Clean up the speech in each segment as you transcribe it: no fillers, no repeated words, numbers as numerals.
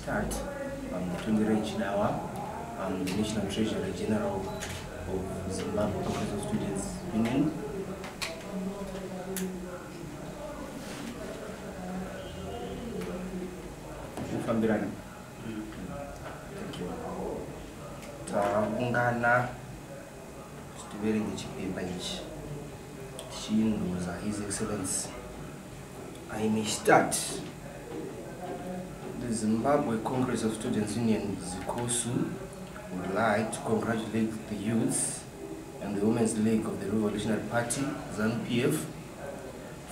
start. I'm the I'm the National Treasurer General of Zimbabwe Congress of Students Union. Thank you. Taungana stiverenga chipepa ichi chinhuza His Excellency. I may start. The Zimbabwe Congress of Students Union, ZICOSU, would like to congratulate the youths and the Women's League of the Revolutionary Party, ZANU-PF,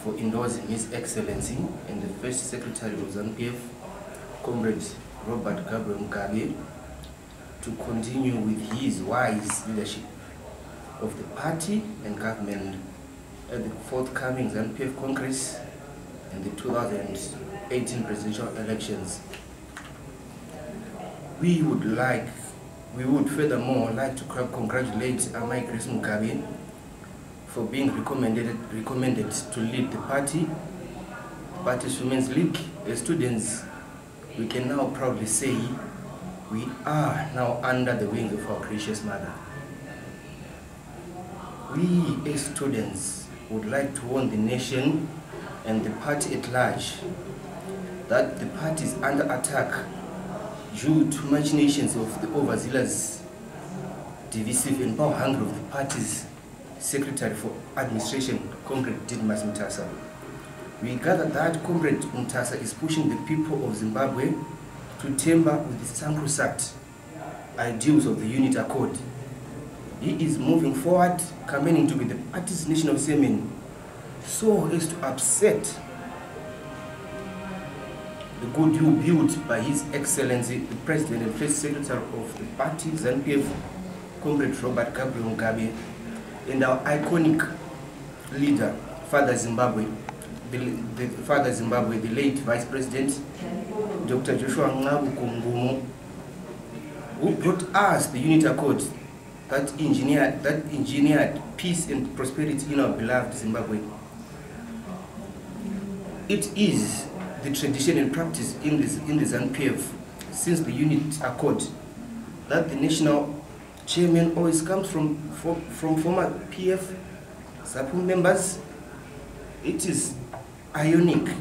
for endorsing His Excellency and the First Secretary of ZANU-PF, Comrade Robert Gabriel Mugabe, to continue with his wise leadership of the party and government at the forthcoming ZANU-PF Congress and the 2018 presidential elections. We would furthermore like to congratulate Amai Grace Mugabe for being recommended to lead the party's Women's League. As students, we can now proudly say we are now under the wings of our gracious mother. We as students would like to warn the nation and the party at large that the party is under attack due to machinations of the overzealous, divisive and power-hungry of the party's Secretary for Administration, Comrade Didmus Mutasa. We gather that Comrade Mutasa is pushing the people of Zimbabwe to tamper with the sacrosanct ideals of the Unity Accord. He is moving forward, campaigning to be the party's national chairman, so as to upset the goodwill built by His Excellency, the President and First Secretary of the party, ZANU-PF, Comrade Robert Gabriel Mugabe, and our iconic leader, Father Zimbabwe, the late Vice President, Dr. Joshua Ngabu, who brought us the Unity Accord that engineered peace and prosperity in our beloved Zimbabwe. It is the tradition and practice in the ZANU-PF since the Unity Accord that the national chairman always comes from former PF ZAPU members. It is ironic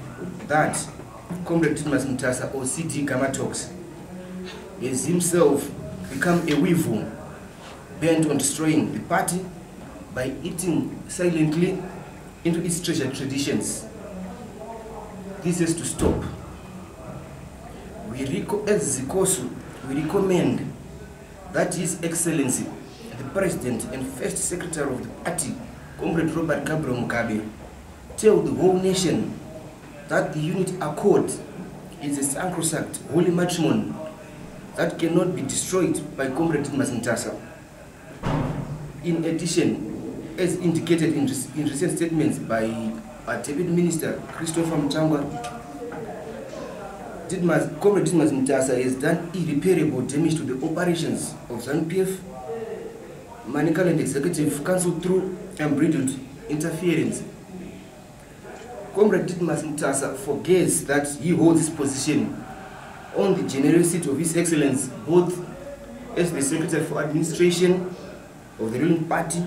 that Comrade Didmus Mutasa, or CD Gamatox, has himself become a weevil bent on destroying the party by eating silently into its treasured traditions. This has to stop. As ZICOSU, we recommend that His Excellency, the President and First Secretary of the party, Comrade Robert Gabriel Mugabe, tell the whole nation that the Unity Accord is a sacrosanct holy matrimony that cannot be destroyed by Comrade Didmus Mutasa. In addition, as indicated in recent statements by our Deputy Minister Christopher Mutangwa, Comrade Didmus Mutasa has done irreparable damage to the operations of ZANU-PF, Manical and Executive Council through unbridled interference. Comrade Didmus Mutasa forgets that he holds his position on the generosity of His Excellency, both as the Secretary for Administration of the ruling party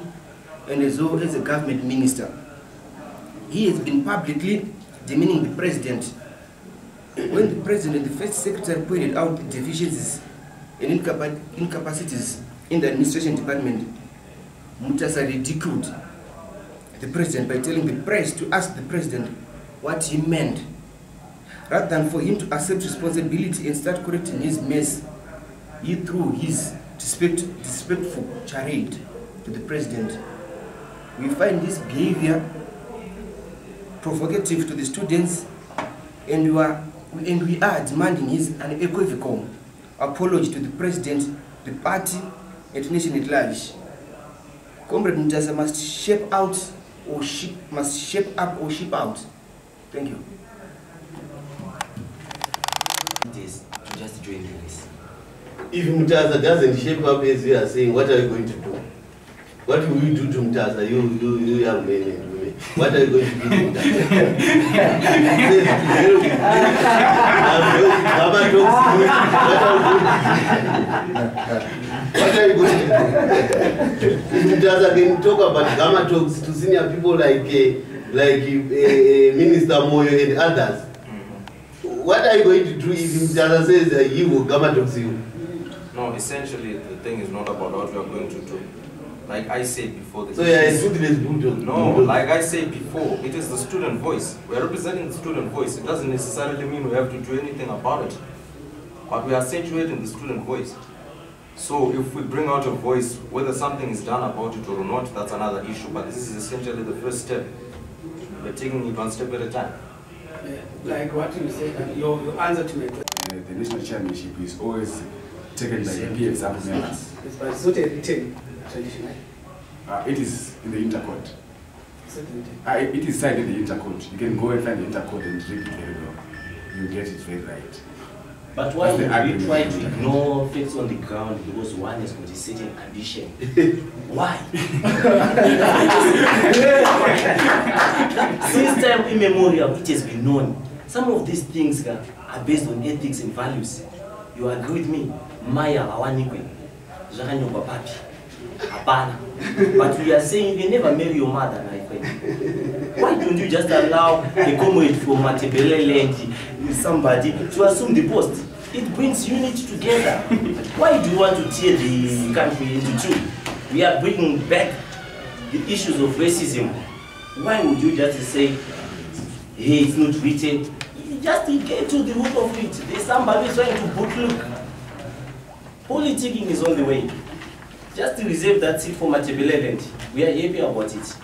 and as well as a government minister. He has been publicly demeaning the President. When the President and the First Secretary pointed out the deficiencies and incapacities in the administration department, Mutasa ridiculed the President by telling the press to ask the President what he meant. Rather than for him to accept responsibility and start correcting his mess, he threw his disrespectful charade to the President. We find this behavior provocative to the students, and we are demanding his unequivocal apology to the President, the party, and the nation at large. Comrade Mutasa must shape up or ship out. Thank you. It is to just join the race. If Mutasa doesn't shape up as we are saying, what are you going to do? What will you do to Mutasa, you young men and women? What are you going to do? What are you going to do? If Mutaza can talk about Gamma talks to senior people like Minister Moyo and others, what are you going to do if Mutaza says he will Gamma talks to you? No, essentially the thing is not about what we are going to do. Like I said before, So yeah, it's good. No, like I said before, it is the student voice. We are representing the student voice. It doesn't necessarily mean we have to do anything about it, but we are accentuating the student voice. So if we bring out a voice, whether something is done about it or not, that's another issue. But this is essentially the first step. We're taking it one step at a time. Like what you said, your answer to my question. The national chairmanship is always taken by the PF members. But it's not a written tradition. It is in the intercode. It's not written. It is signed in the intercode. You can go and find the intercode and read it very well. You get it very right. But why would That's the we try to argument. ignore facts on the ground because one has got a certain ambition? Why? Since time immemorial, it has been known. Some of these things are based on ethics and values. You agree with me? Maya awanikwe, Jaranyoba papi, Abana. But we are saying you can never marry your mother, my friend. Why don't you just allow a comrade from Matebele land, somebody, to assume the post? It brings unity together. Why do you want to tear the country into two? We are bringing back the issues of racism. Why would you just say, hey, it's not written? You just get to the root of it. There's somebody trying to put look. Politicking is on the way. Just to reserve that seat for Matebele land. We are happy about it.